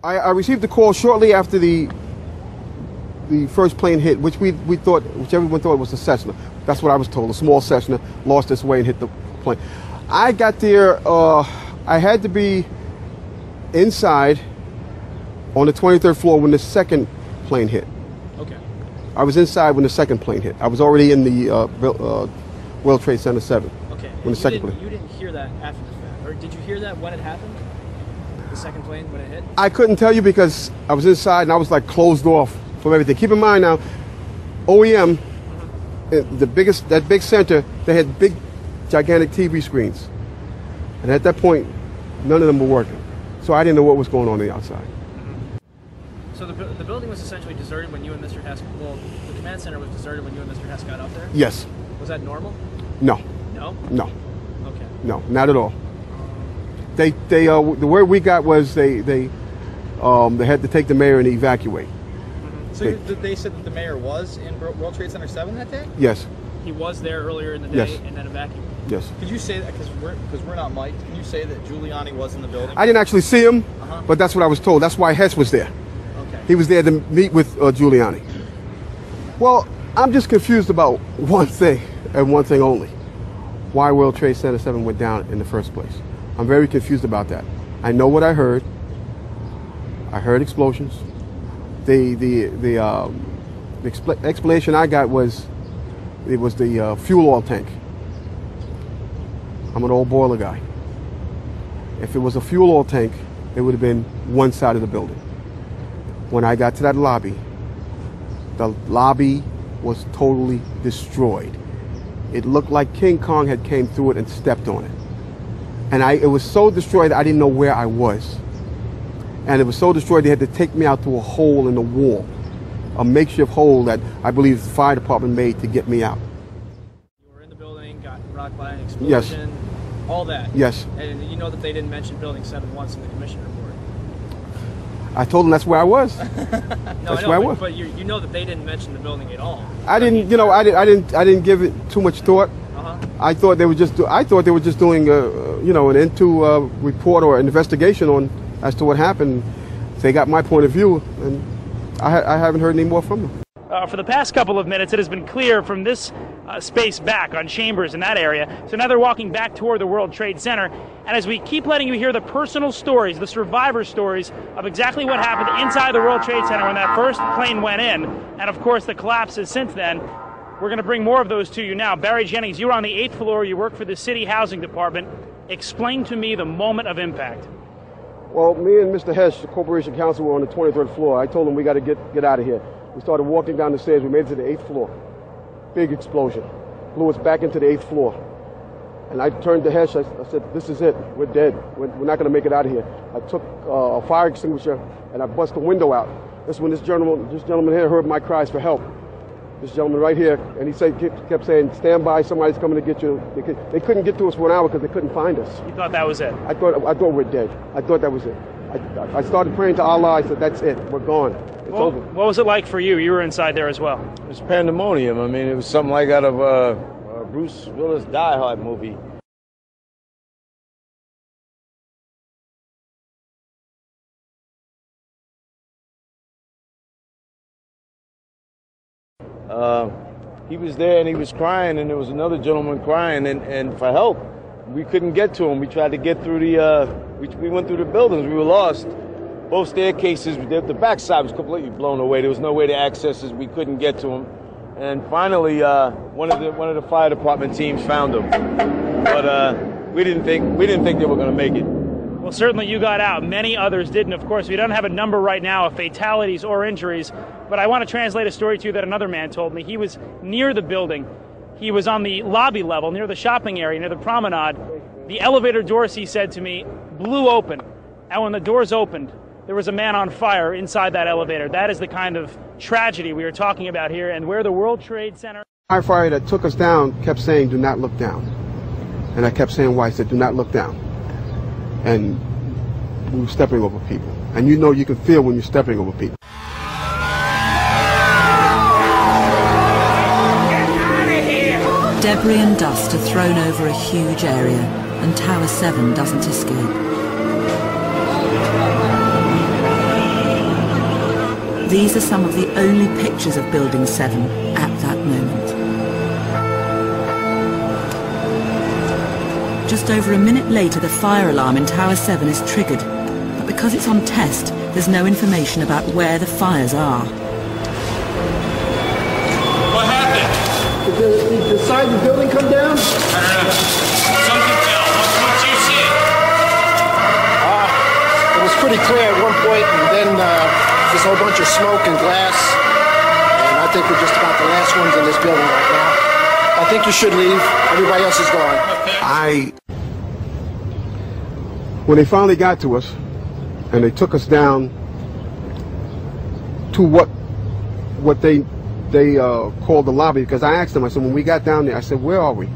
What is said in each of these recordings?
I received the call shortly after the first plane hit, which everyone thought was a Cessna. That's what I was told. A small Cessna lost its way and hit the plane. I got there. I had to be inside on the 23rd floor when the second plane hit. Okay. I was inside when the second plane hit. I was already in the World Trade Center 7. Okay. When the second plane. You didn't hear that after the fact, or did you hear that when it happened? The second plane when it hit? I couldn't tell you because I was inside and I was like closed off from everything. Keep in mind now, OEM, that big center, they had big, gigantic TV screens. And at that point, none of them were working. So I didn't know what was going on the outside. So the building was essentially deserted when you and Mr. Hess, well, the command center was deserted when you and Mr. Hess got up there? Yes. Was that normal? No. No? No. Okay. No, not at all. The word we got was they had to take the mayor and evacuate. So they said that the mayor was in World Trade Center 7 that day? Yes. He was there earlier in the day Yes. and then evacuated? Yes. Could you say that, because we're not mic'd, can you say that Giuliani was in the building? I didn't actually see him, but that's what I was told. That's why Hess was there. Okay. He was there to meet with Giuliani. Well, I'm just confused about one thing and one thing only. Why World Trade Center 7 went down in the first place. I'm very confused about that. I know what I heard. I heard explosions. The explanation I got was it was the fuel oil tank. I'm an old boiler guy. If it was a fuel oil tank, it would have been one side of the building. When I got to that lobby, the lobby was totally destroyed. It looked like King Kong had came through it and stepped on it. And it was so destroyed I didn't know where I was. And it was so destroyed they had to take me out through a hole in the wall, a makeshift hole that I believe the fire department made to get me out. You were in the building, got rocked by an explosion, Yes. All that. Yes. And you know that they didn't mention Building 7 once in the commission report. I told them that's where I was. No, That's I know, where I was. but you know that they didn't mention the building at all. I didn't give it too much thought. I thought they were just doing an into report or an investigation as to what happened. They got my point of view, and I haven't heard any more from them. For the past couple of minutes, it has been clear from this space back on Chambers in that area. So now they're walking back toward the World Trade Center. And as we keep letting you hear the personal stories, the survivor stories of exactly what happened inside the World Trade Center when that first plane went in, and of course the collapses since then, we're going to bring more of those to you now. Barry Jennings, you were on the 8th floor. You work for the City Housing Department. Explain to me the moment of impact. Well, me and Mr. Hess, the Corporation Counsel, were on the 23rd floor. I told him we got to get out of here. We started walking down the stairs. We made it to the 8th floor. Big explosion. Blew us back into the 8th floor. And I turned to Hess. I said, this is it. We're dead. We're not going to make it out of here. I took a fire extinguisher and I bust the window out. That's when this gentleman here heard my cries for help. This gentleman right here, and he kept saying, stand by, somebody's coming to get you. They couldn't get to us for an hour because they couldn't find us. You thought that was it? I thought we're dead. I thought that was it. I started praying to Allah. I said, that's it. We're gone. It's over. What was it like for you? You were inside there as well. It was pandemonium. I mean, it was something like out of a Bruce Willis Die Hard movie. He was there and he was crying, and there was another gentleman crying and for help. We couldn't get to him. We tried to get through we went through the buildings. We were lost. Both staircases, the backside was completely blown away. There was no way to access us. We couldn't get to him. And finally, one of the fire department teams found him. But we didn't think they were going to make it. Well, certainly you got out. Many others didn't, of course. We don't have a number right now of fatalities or injuries, but I want to translate a story to you that another man told me. He was near the building. He was on the lobby level, near the shopping area, near the promenade. The elevator doors, he said to me, blew open. And when the doors opened, there was a man on fire inside that elevator. That is the kind of tragedy we are talking about here, and where the World Trade Center... The firefighter that took us down kept saying, do not look down. And I kept saying why. I said, do not look down. And we were stepping over people. And you know you can feel when you're stepping over people. Debris and dust are thrown over a huge area, and Tower 7 doesn't escape. these are some of the only pictures of Building 7 at that moment. Just over a minute later, the fire alarm in Tower 7 is triggered, but because it's on test, there's no information about where the fires are. What happened? Did the side of the building come down? I don't know. Something fell. What did you see? It was pretty clear at one point, and then there's a whole bunch of smoke and glass, and I think we're just about the last ones in this building right now. I think you should leave. Everybody else is gone. When they finally got to us, and they took us down to what they called the lobby, because I asked them, I said, when we got down there, I said, where are we?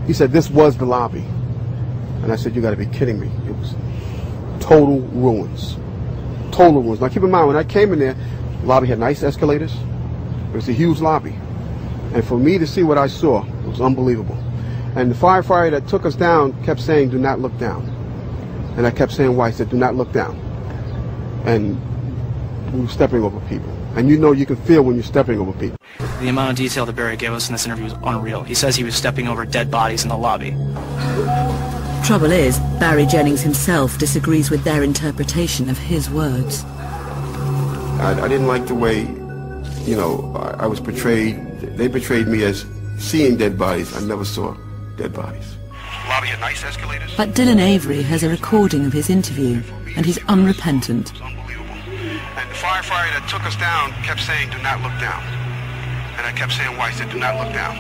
He said, this was the lobby. And I said, you got to be kidding me. It was total ruins. Total ruins. Now keep in mind, when I came in there, the lobby had nice escalators. It was a huge lobby. And for me to see what I saw, it was unbelievable. And the firefighter that took us down kept saying, do not look down. And I kept saying why. He said, do not look down. And we were stepping over people. And you know you can feel when you're stepping over people. The amount of detail that Barry gave us in this interview was unreal. He says he was stepping over dead bodies in the lobby. Trouble is, Barry Jennings himself disagrees with their interpretation of his words. I didn't like the way, you know, I was portrayed. They portrayed me as seeing dead bodies. I never saw dead bodies. Lobby had nice escalators. But Dylan Avery has a recording of his interview, and he's unrepentant. And the firefighter that took us down kept saying, do not look down. And I kept saying why. He said, do not look down.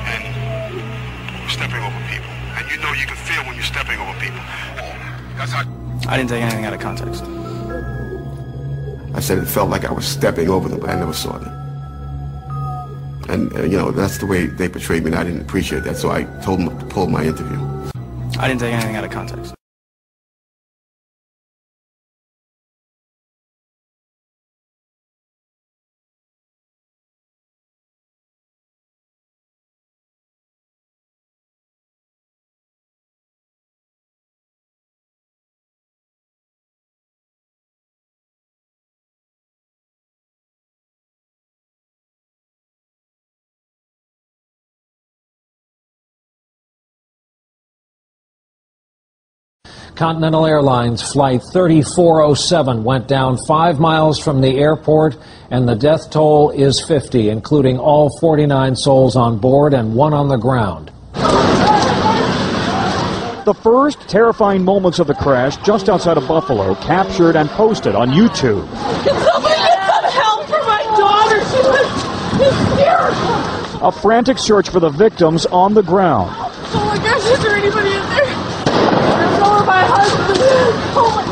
And we're stepping over people. And you know you can feel when you're stepping over people. I didn't take anything out of context. I said it felt like I was stepping over them, but I never saw them. And you know, that's the way they portrayed me, and I didn't appreciate that, so I told them to pull my interview. I didn't take anything out of context. Continental Airlines Flight 3407 went down 5 miles from the airport, and the death toll is 50, including all 49 souls on board and 1 on the ground. The first terrifying moments of the crash just outside of Buffalo, captured and posted on YouTube. Can somebody get some help for my daughter? She was hysterical. A frantic search for the victims on the ground. Oh my gosh, is there anybody in there? My husband. Oh my.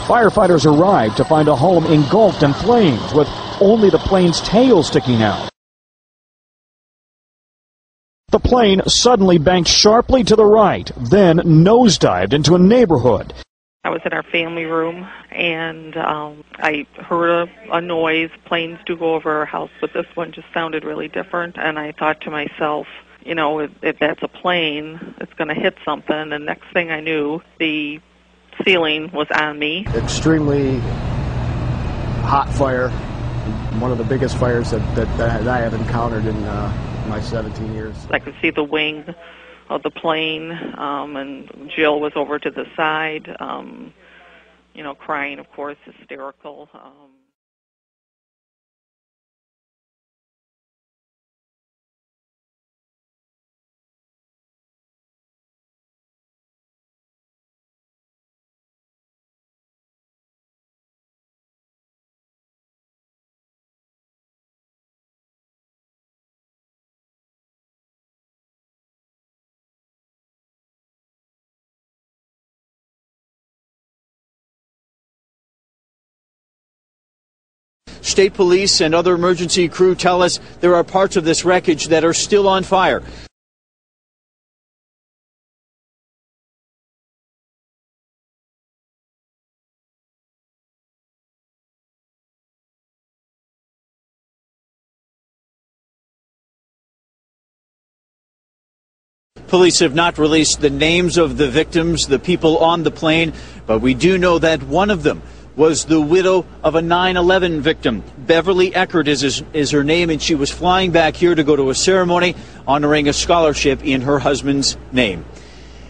Firefighters arrived to find a home engulfed in flames with only the plane's tail sticking out. The plane suddenly banked sharply to the right, then nosedived into a neighborhood. I was in our family room, and I heard a noise. Planes do go over our house, but this one just sounded really different, and I thought to myself, you know, if that's a plane, it's going to hit something. And next thing I knew, the ceiling was on me. Extremely hot fire. One of the biggest fires that I have encountered in my 17 years. I could see the wing of the plane, and Jill was over to the side, you know, crying, of course, hysterical. State police and other emergency crew tell us there are parts of this wreckage that are still on fire. Police have not released the names of the victims, the people on the plane, but we do know that one of them was the widow of a 9/11 victim. Beverly Eckert is her name, and she was flying back here to go to a ceremony honoring a scholarship in her husband's name.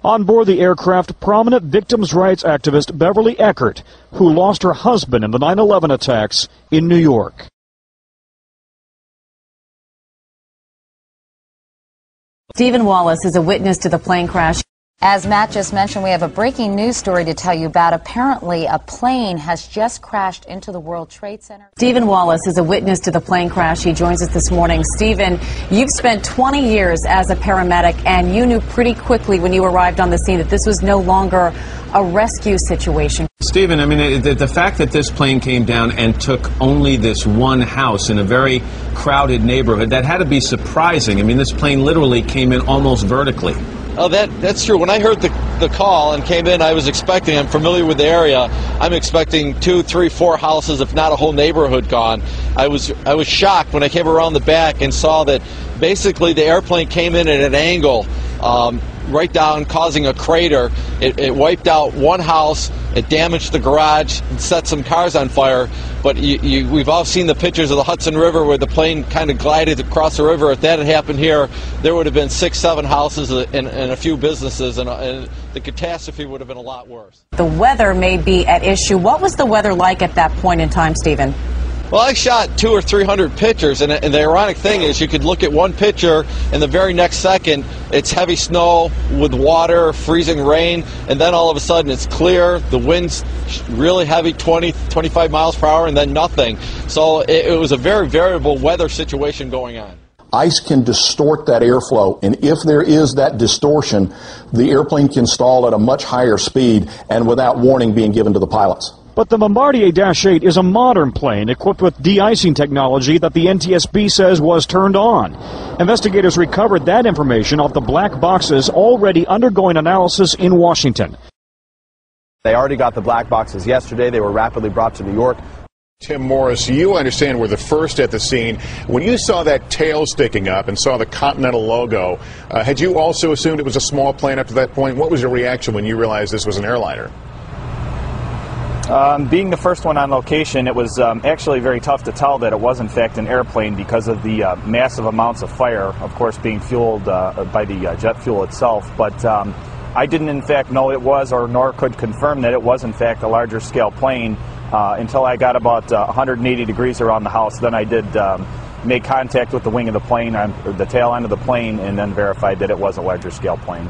On board the aircraft, prominent victims' rights activist Beverly Eckert, who lost her husband in the 9/11 attacks in New York. Stephen Wallace is a witness to the plane crash. As Matt just mentioned, we have a breaking news story to tell you about. Apparently, a plane has just crashed into the World Trade Center. Stephen Wallace is a witness to the plane crash. He joins us this morning. Stephen, you've spent 20 years as a paramedic, and you knew pretty quickly when you arrived on the scene that this was no longer a rescue situation. Stephen, I mean, the fact that this plane came down and took only this one house in a very crowded neighborhood, that had to be surprising. I mean, this plane literally came in almost vertically. Oh, that's true. When I heard the call and came in, I'm familiar with the area, I'm expecting 2, 3, 4 houses, if not a whole neighborhood gone. I was shocked when I came around the back and saw that basically the airplane came in at an angle, right down, causing a crater. It wiped out one house, it damaged the garage, and set some cars on fire. But we've all seen the pictures of the Hudson River where the plane kind of glided across the river. If that had happened here, there would have been 6, 7 houses and a few businesses, and the catastrophe would have been a lot worse. The weather may be at issue. What was the weather like at that point in time, Stephen? Well, I shot 200 or 300 pictures, and the ironic thing is you could look at one picture, and the very next second it's heavy snow with water, freezing rain, and then all of a sudden it's clear, the wind's really heavy, 20, 25 miles per hour, and then nothing. So it was a very variable weather situation going on. Ice can distort that airflow, and if there is that distortion, the airplane can stall at a much higher speed and without warning being given to the pilots. But the Bombardier Dash 8 is a modern plane equipped with de-icing technology that the NTSB says was turned on. Investigators recovered that information off the black boxes already undergoing analysis in Washington. They already got the black boxes yesterday. They were rapidly brought to New York. Tim Morris, you understand were the first at the scene. When you saw that tail sticking up and saw the Continental logo, had you also assumed it was a small plane up to that point? What was your reaction when you realized this was an airliner? Being the first one on location, it was actually very tough to tell that it was in fact an airplane because of the massive amounts of fire, of course being fueled by the jet fuel itself. But I didn't in fact know it was, or nor could confirm that it was in fact a larger scale plane until I got about 180 degrees around the house. Then I did make contact with the wing of the plane, or the tail end of the plane, and then verified that it was a larger scale plane.